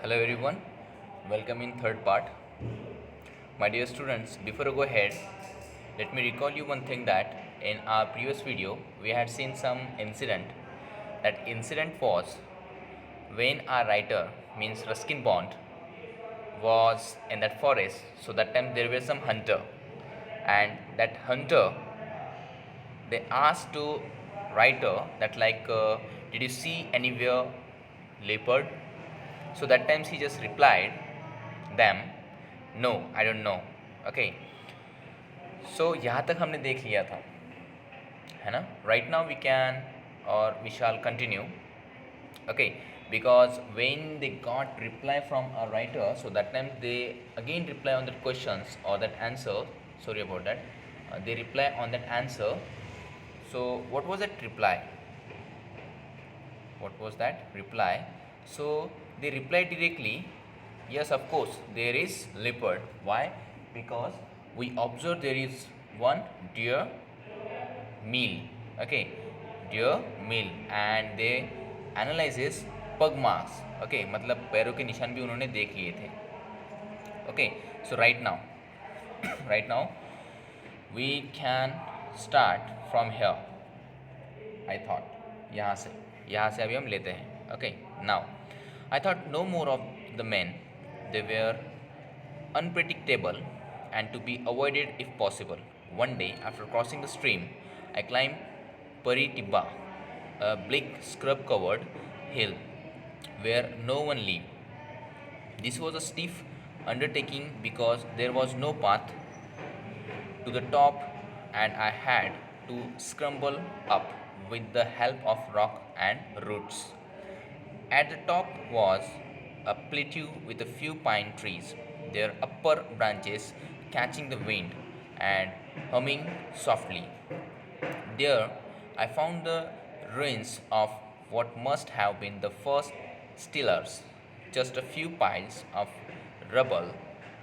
Hello everyone, welcome in third part. My dear students, before I go ahead, let me recall you one thing that in our previous video we had seen some incident. That incident was when our writer, means Ruskin Bond, was in that forest. So that time there was some hunter, and that hunter, they asked to writer that did you see anywhere leopard? So that times he just replied them, no, I don't know. Okay, so यहाँ तक हमने देख लिया था, है ना? Right now we can or we shall continue. Okay, because when they got reply from a writer, so that time they again reply on that questions or that answer. Sorry about that. They reply on that answer. So what was that reply? What was that reply? So they replied directly, yes, of course, there is leopard. Why? Because we observe there is one deer meal. Okay, deer meal, and they analyzes pug marks. Okay, मतलब पैरों के निशान भी उन्होंने देख लिए थे. Okay, so right now we can start from here. I thought यहाँ से अभी हम लेते हैं. Okay, now I thought no more of the men. They were unpredictable and to be avoided if possible. One day, after crossing the stream, I climbed Paritibba, a bleak scrub-covered hill where no one lived. This was a stiff undertaking because there was no path to the top, and I had to scramble up with the help of rock and roots. At the top was a plateau with a few pine trees, their upper branches catching the wind and humming softly. There I found the ruins of what must have been the first stillers, just a few piles of rubble,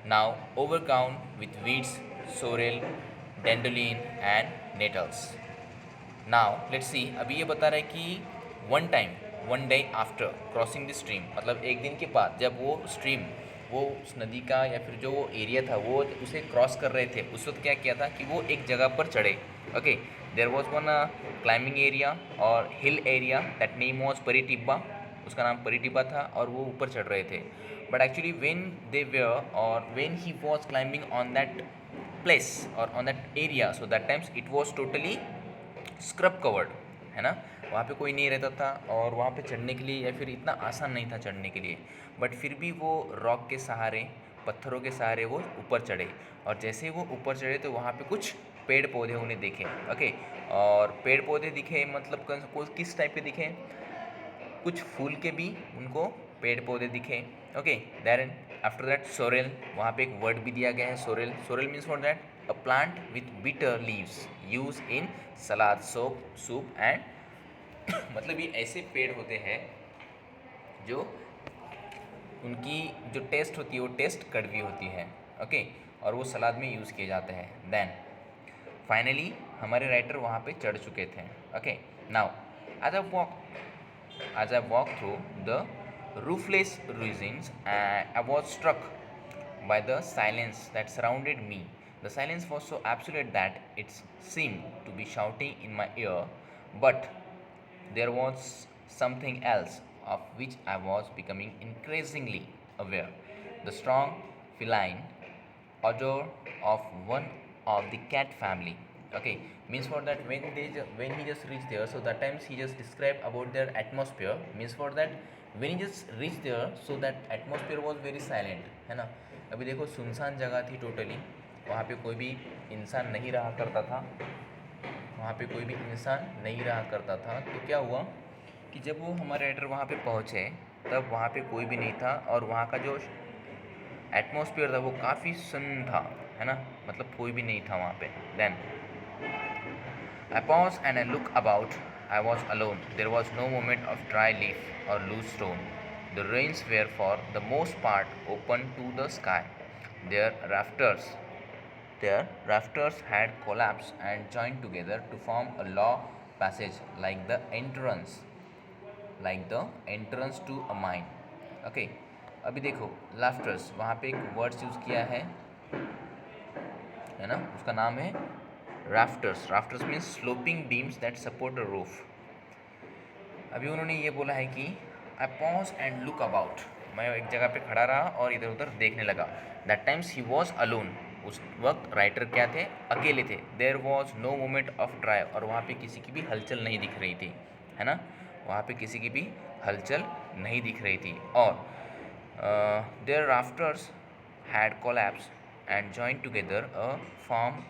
now overgrown with weeds, sorrel, dandelion and nettles. Now let's see. अभी ये बता रहा है कि one day after crossing the stream, मतलब एक दिन के बाद जब वो स्ट्रीम, वो उस नदी का या फिर जो वो एरिया था वो उसे क्रॉस कर रहे थे, उस वक्त क्या किया था कि वो एक जगह पर चढ़े. Okay, there was one climbing area और hill area, that name was Paritibba. उसका नाम परिटिब्बा था और वो ऊपर चढ़ रहे थे. But actually when they were और when he was climbing on that place और on that area, so that times it was totally scrub covered, है ना? वहाँ पे कोई नहीं रहता था और वहाँ पे चढ़ने के लिए या फिर इतना आसान नहीं था चढ़ने के लिए. बट फिर भी वो रॉक के सहारे, पत्थरों के सहारे वो ऊपर चढ़े. और जैसे ही वो ऊपर चढ़े तो वहाँ पे कुछ पेड़ पौधे उन्हें दिखे. ओके, और पेड़ पौधे दिखे मतलब किस टाइप के दिखे? कुछ फूल के भी उनको पेड़ पौधे दिखे. Okay, then after that sorrel, वहाँ पे एक वर्ड भी दिया गया है sorrel. Sorrel means for that a plant with bitter leaves use in salad, soup and मतलब ये ऐसे पेड़ होते हैं जो उनकी जो टेस्ट होती है वो टेस्ट कड़वी होती है. ओके, और वो सलाद में यूज़ किए जाते हैं. देन फाइनली हमारे राइटर वहाँ पे चढ़ चुके थे. Okay, now as I walked through the roofless ruins, I was struck by the silence that surrounded me. The silence was so absolute that it seemed to be shouting in my ear, but there was something else of which I was becoming increasingly aware: the strong feline odor of one of the cat family. Okay, means for that when he just reached there, so that times he just described about their atmosphere. Means for that when he just reached there, so that atmosphere was very silent, है ना? अभी देखो सुनसान जगह थी totally, वहाँ पे कोई भी इंसान नहीं रहा करता था. वहाँ पे कोई भी इंसान नहीं रहा करता था. तो क्या हुआ कि जब वो हमारे राइटर वहाँ पे पहुँचे तब वहाँ पे कोई भी नहीं था और वहाँ का जो एटमॉस्फेयर था वो काफ़ी सन था, है ना? मतलब कोई भी नहीं था वहाँ पे. Then I paused and I looked about. I was alone. There was no movement of dry leaf or loose stone. The ruins were for the most part open to the sky. Their rafters their rafters had collapsed and joined together to form a low passage like the entrance to a mine. Okay, अभी देखो laughters, वहाँ पे एक words use किया है ना, उसका नाम है rafters. Rafters means sloping beams that support the roof. अभी उन्होंने ये बोला है कि आई पॉज एंड लुक अबाउट, मैं एक जगह पे खड़ा रहा और इधर उधर देखने लगा। That times he was alone, उस वक्त राइटर क्या थे, अकेले थे। There was no moment of drive, और वहाँ पे किसी की भी हलचल नहीं दिख रही थी, है ना, वहाँ पे किसी की भी हलचल नहीं दिख रही थी। और there rafters had collapse and join together a form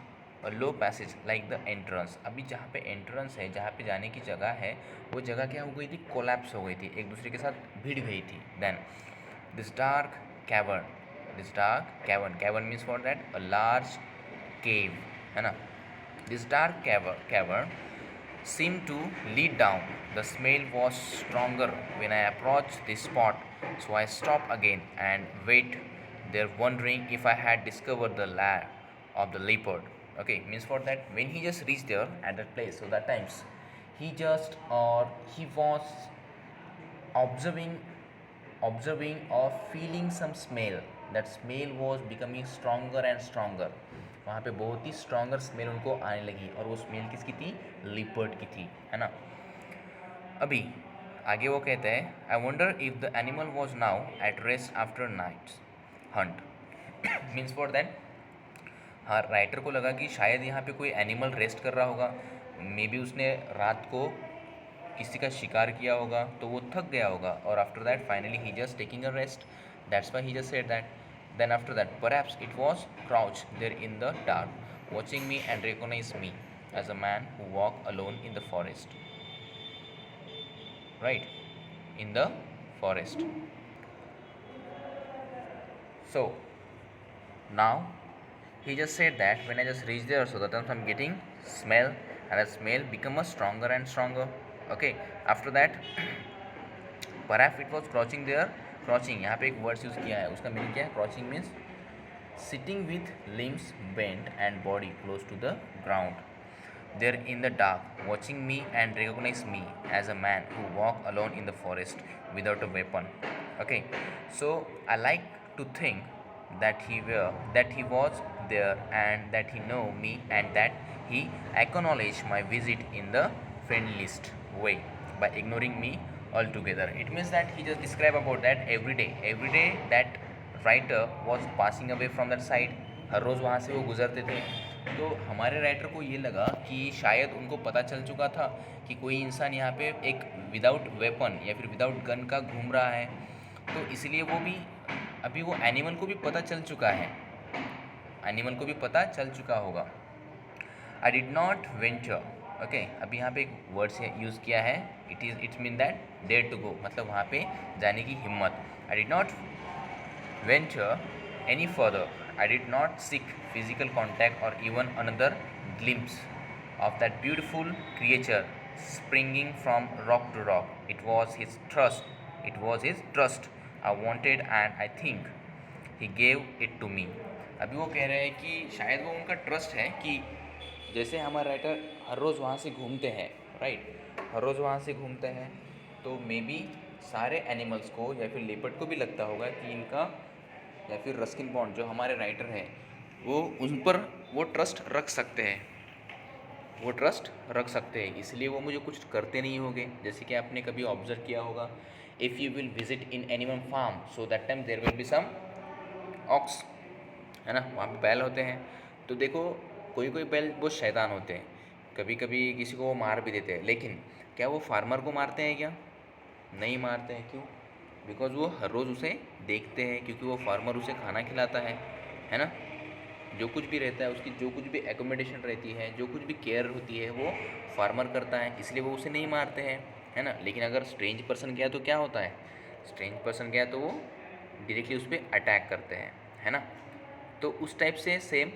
low passage like the entrance. अभी जहाँ पे एंट्रेंस है, जहाँ पे जाने की जगह है, वो जगह क्या हो गई थी, कोलैप्स हो गई थी, एक दूसरे के साथ भिड़ गई थी। Then this dark cavern, this dark cavern, cavern means for that a large cave, है ना। This dark cavern seemed to lead down. The smell was stronger when I approached the spot, so I stopped again and wait there, wondering if I had discovered the lair of the leopard. Okay, means for that when he just reached there at that place, so that times he just or he was observing or feeling some smell. That smell was becoming stronger and stronger. वहाँ पे बहुत ही stronger smell उनको आने लगी, और वो smell किसकी थी, लिपर्ड की थी, है ना। अभी आगे वो कहते हैं I wonder if the animal was now at rest after nights hunt. Means for that, हाँ, राइटर को लगा कि शायद यहाँ पे कोई एनिमल रेस्ट कर रहा होगा, मे बी उसने रात को किसी का शिकार किया होगा तो वो थक गया होगा, और after that finally he just taking a rest, that's why he just said that. Then after that perhaps it was crouch there in the dark watching me and recognize me as a man who walk alone in the forest, right, in the forest. So now he just said that when I just reached there, so that I'm getting smell, and that smell become a stronger and stronger. Okay, after that perhaps it was crouching there. Crouching, यहाँ पे एक words use किया है, उसका meaning क्या है, crouching means sitting with limbs bent and body close to the ground. There in the dark, watching me and recognize me as a man who walk alone in the forest without a weapon. Okay, so I like to think that he was there and that he know me and that he acknowledged my visit in the friendliest way by ignoring me altogether. It means that he just describe about that every day that writer was passing away from that side, हर रोज़ वहाँ से वो गुजरते थे। तो हमारे writer को ये लगा कि शायद उनको पता चल चुका था कि कोई इंसान यहाँ पे एक विदाउट वेपन या फिर विदाउट गन का घूम रहा है, तो इसलिए वो भी अभी वो एनिमल को भी पता चल चुका है, एनिमल को भी पता चल चुका होगा। I did not venture, okay, अभी यहाँ पे एक वर्ड से यूज़ किया है, it's mean that dare to go, मतलब वहाँ पे जाने की हिम्मत। I did not venture any further. I did not seek physical contact or even another glimpse of that beautiful creature springing from rock to rock. It was his trust. It was his trust I wanted, and I think he gave it to me. अभी वो कह रहे हैं कि शायद वो उनका trust है कि जैसे हमारे राइटर हर रोज़ वहाँ से घूमते हैं, राइट, हर रोज़ वहाँ से घूमते हैं, तो मे बी सारे एनिमल्स को या फिर लेपर्ड को भी लगता होगा कि इनका या फिर रस्किन बॉन्ड जो हमारे राइटर हैं वो उन पर वो ट्रस्ट रख सकते हैं, वो ट्रस्ट रख सकते हैं, इसलिए वो मुझे कुछ करते नहीं होंगे। जैसे कि आपने कभी ऑब्जर्व किया होगा, if you will visit in animal farm, so that time there will be some ox, है ना, वहाँ पे बैल होते हैं। तो देखो कोई कोई बैल बहुत शैतान होते हैं, कभी कभी किसी को वो मार भी देते हैं, लेकिन क्या वो फार्मर को मारते हैं क्या, नहीं मारते हैं। क्यों? बिकॉज वो हर रोज़ उसे देखते हैं, क्योंकि वो फार्मर उसे खाना खिलाता है ना, जो कुछ भी रहता है उसकी जो कुछ भी एकोमोडेशन रहती है, जो कुछ भी केयर होती है वो फार्मर करता है, इसलिए वो उसे नहीं मारते हैं, है ना। लेकिन अगर स्ट्रेंज पर्सन गया तो क्या होता है, स्ट्रेंज पर्सन गया तो वो डायरेक्टली उस पर अटैक करते हैं, है ना। तो उस टाइप से सेम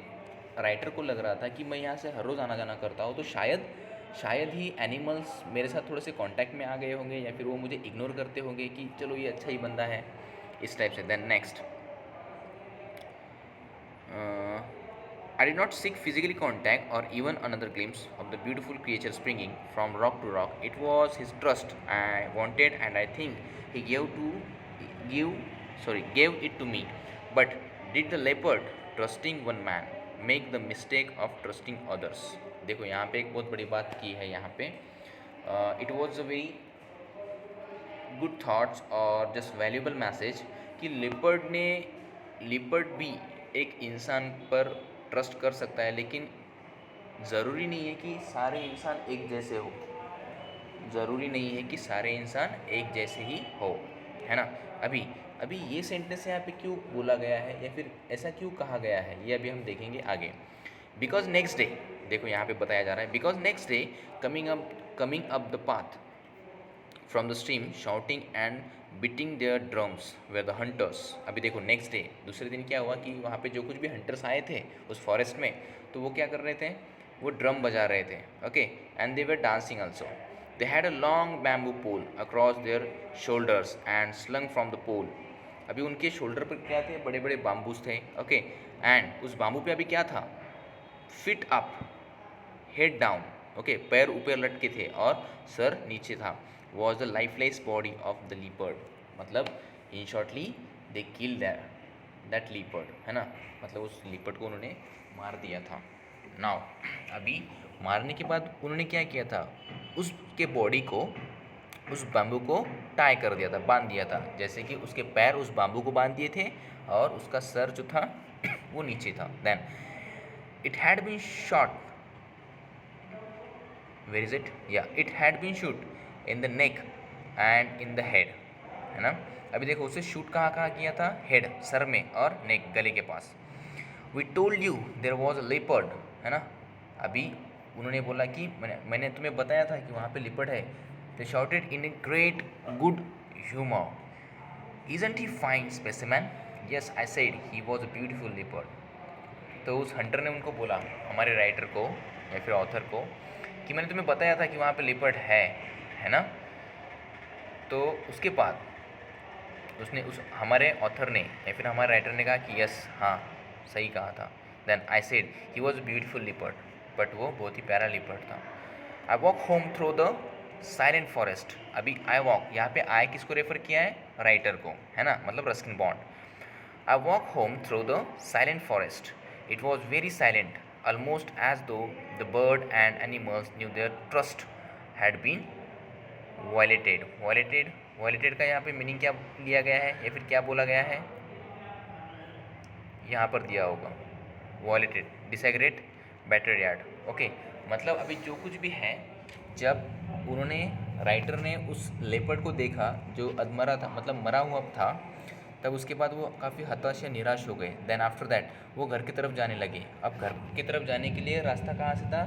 राइटर को लग रहा था कि मैं यहाँ से हर रोज़ आना जाना करता हूँ, तो शायद ही एनिमल्स मेरे साथ थोड़े से कांटेक्ट में आ गए होंगे, या फिर वो मुझे इग्नोर करते होंगे कि चलो ये अच्छा ही बंदा है, इस टाइप से। Then next, I did not seek physically contact or even another glimpse of the beautiful creature springing from rock to rock. It was his trust I wanted, and I think he gave gave it to me. But did the leopard, trusting one man, make the mistake of trusting others? देखो यहाँ पे एक बहुत बड़ी बात की है यहाँ पे. It was a very good thoughts और just valuable message कि लेपर्ड भी एक इंसान पर ट्रस्ट कर सकता है, लेकिन ज़रूरी नहीं है कि सारे इंसान एक जैसे हो. ज़रूरी नहीं है कि सारे इंसान एक जैसे ही हो, है ना. अभी अभी ये सेंटेंस यहाँ पे क्यों बोला गया है या फिर ऐसा क्यों कहा गया है, ये अभी हम देखेंगे आगे. बिकॉज नेक्स्ट डे, देखो यहाँ पे बताया जा रहा है, because next day coming up the path from the stream shouting and beating their drums where the hunters. अभी देखो नेक्स्ट डे, दूसरे दिन क्या हुआ कि वहाँ पे जो कुछ भी हंटर्स आए थे उस फॉरेस्ट में, तो वो क्या कर रहे थे, वो ड्रम बजा रहे थे. Okay, and they were dancing also. They had a long bamboo pole across their shoulders and slung from the pole. अभी उनके शोल्डर पर क्या थे, बड़े बड़े बाम्बूस थे. ओके, एंड उस बाम्बू पे अभी क्या था, feet up, head down. Okay, पैर ऊपर लटके थे और सर नीचे था. Was the lifeless body of the leopard. मतलब in shortly they kill that leopard, है ना. मतलब उस लीपर्ड को उन्होंने मार दिया था. नाउ अभी मारने के बाद उन्होंने क्या किया था, उसके बॉडी को, उस बाम्बू को टाई कर दिया था, बांध दिया था. जैसे कि उसके पैर उस बाम्बू को बांध दिए थे और उसका सर जो था वो नीचे था. Then it had been shot, where is it, या it had been shoot in the neck and in the head, है ना. अभी देखो उसे शूट कहाँ कहाँ किया था, हेड, सर में, और नेक, गले के पास. We told you there was a leopard, है ना. अभी उन्होंने बोला कि मैंने तुम्हें बताया था कि वहाँ पे लिपर्ड है. They shouted in a great good humour, isn't he fine specimen. Yes I said he was a beautiful leopard. तो उस हंटर ने उनको बोला, हमारे राइटर को या फिर ऑथर को, कि मैंने तुम्हें बताया था कि वहाँ पे लिपर्ड है ना. तो उसके बाद उसने उस हमारे ऑथर ने या फिर हमारे राइटर ने कहा कि यस, हाँ सही कहा था. Then I said he was a beautiful leopard, but वो बहुत ही प्यारा लिपर्ड था. I walk home through the silent forest. अभी आई वॉक, यहाँ पे आई किसको रेफर किया है, राइटर को, है ना, मतलब Ruskin bond. I walked home through the silent forest. It was very silent, almost as though the bird and animals knew their trust had been violated. Violated का यहाँ पे मीनिंग क्या लिया गया है या फिर क्या बोला गया है, यहाँ पर दिया होगा violated, disagree, better yard. Okay, मतलब अभी जो कुछ भी है, जब उन्होंने, राइटर ने उस लेपर्ड को देखा जो अधमरा था, मतलब मरा हुआ था, तब उसके बाद वो काफ़ी हताश या निराश हो गए. देन आफ्टर दैट वो घर की तरफ जाने लगे. अब घर की तरफ जाने के लिए रास्ता कहाँ से था,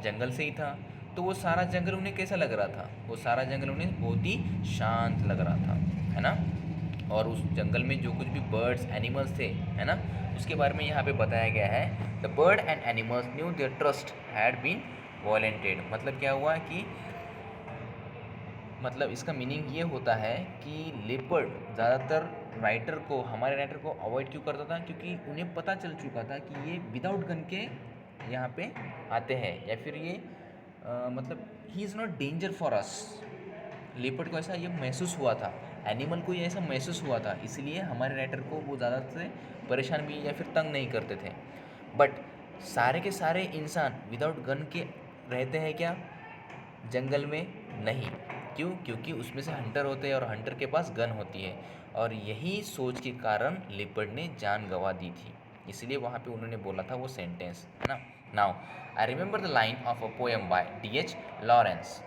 जंगल से ही था. तो वो सारा जंगल उन्हें कैसा लग रहा था, वो सारा जंगल उन्हें बहुत ही शांत लग रहा था, है ना. और उस जंगल में जो कुछ भी बर्ड्स, एनिमल्स थे, है ना, उसके बारे में यहाँ पे बताया गया है. The bird and animals knew their trust had been violated. मतलब क्या हुआ कि, मतलब इसका मीनिंग ये होता है कि लेपर्ड ज़्यादातर राइटर को, हमारे राइटर को अवॉइड क्यों करता था, क्योंकि उन्हें पता चल चुका था कि ये विदाउट गन के यहाँ पे आते हैं, या फिर ये मतलब he is not danger for us. Leopard को ऐसा ये महसूस हुआ था, एनिमल को ये ऐसा महसूस हुआ था, इसलिए हमारे राइटर को वो ज़्यादा से परेशान भी या फिर तंग नहीं करते थे. बट सारे के सारे इंसान विदाउट गन के रहते हैं क्या, जंगल में? नहीं. क्यों? क्योंकि उसमें से हंटर होते हैं और हंटर के पास गन होती है, और यही सोच के कारण लेपर्ड ने जान गंवा दी थी. इसलिए वहाँ पे उन्होंने बोला था वो सेंटेंस, है ना. Now I remember the line of a poem by D.H. Lawrence,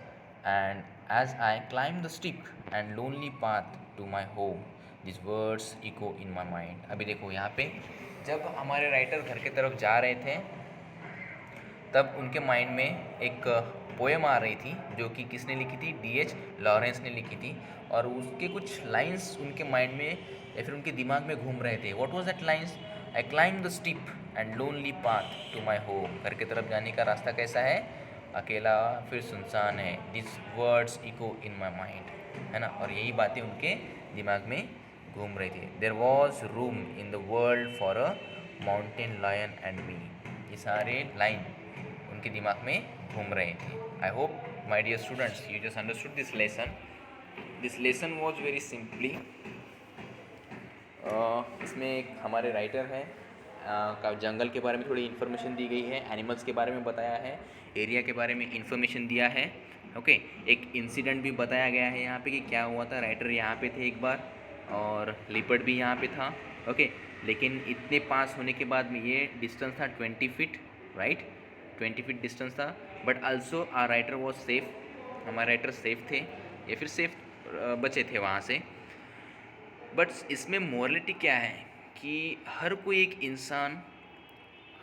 and as I climb the steep and lonely path to my home this words echo in my mind. अभी देखो यहाँ पे जब हमारे राइटर घर की तरफ जा रहे थे, तब उनके माइंड में एक पोएम आ रही थी, जो कि किसने लिखी थी, D.H. लॉरेंस ने लिखी थी. और उसके कुछ लाइंस उनके माइंड में या फिर उनके दिमाग में घूम रहे थे. What was that lines, I climb the steep and lonely path to my home. घर की तरफ जाने का रास्ता कैसा है, अकेला फिर सुनसान है. This words echo in my mind, है ना. और यही बातें उनके दिमाग में घूम रही थी. There was room in the world for a mountain lion and me. ये सारे लाइन उनके दिमाग में घूम रहे थे. I hope my dear students you just understood this lesson. This lesson was very simply इसमें एक हमारे राइटर हैं का जंगल के बारे में थोड़ी इन्फॉर्मेशन दी गई है, एनिमल्स के बारे में बताया है, एरिया के बारे में इन्फॉर्मेशन दिया है। ओके, एक इंसिडेंट भी बताया गया है यहाँ पे कि क्या हुआ था। राइटर यहाँ पे थे एक बार और लिपर्ड भी यहाँ पे था। ओके, लेकिन इतने पास होने के बाद में ये डिस्टेंस था 20 फीट, राइट, 20 फीट डिस्टेंस था। But also our writer was safe, हमारे राइटर सेफ थे या फिर सेफ बचे थे वहाँ से। बट इसमें मोरलिटी क्या है कि हर कोई एक इंसान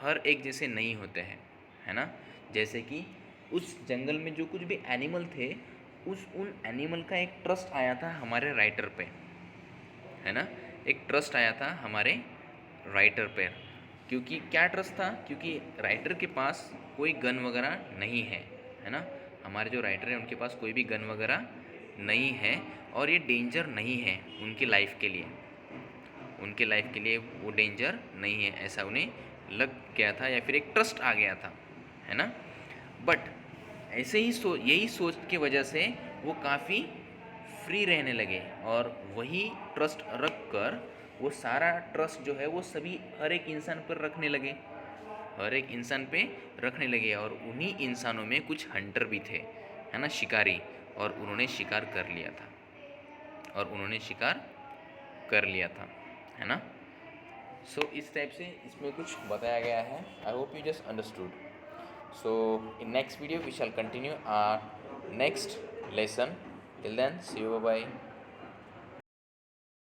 हर एक जैसे नहीं होते हैं, है ना। जैसे कि उस जंगल में जो कुछ भी एनिमल थे, उन एनिमल का एक ट्रस्ट आया था हमारे राइटर पे, है ना। एक ट्रस्ट आया था हमारे राइटर पे। क्योंकि क्या ट्रस्ट था? क्योंकि राइटर के पास कोई गन वगैरह नहीं है ना। हमारे जो राइटर हैं उनके पास कोई भी गन वगैरह नहीं है और ये डेंजर नहीं है उनकी लाइफ के लिए, उनके लाइफ के लिए वो डेंजर नहीं है, ऐसा उन्हें लग गया था या फिर एक ट्रस्ट आ गया था, है ना। बट ऐसे ही यही सोच की वजह से वो काफ़ी फ्री रहने लगे और वही ट्रस्ट रख कर वो सारा ट्रस्ट जो है वो सभी हर एक इंसान पर रखने लगे, हर एक इंसान पे रखने लगे। और उन्हीं इंसानों में कुछ हंटर भी थे, है ना, शिकारी, और उन्होंने शिकार कर लिया था, और उन्होंने शिकार कर लिया था, है ना। सो इस टाइप से इसमें कुछ बताया गया है। I hope you just understood. So in next video we shall continue our next lesson. Till then see you, bye.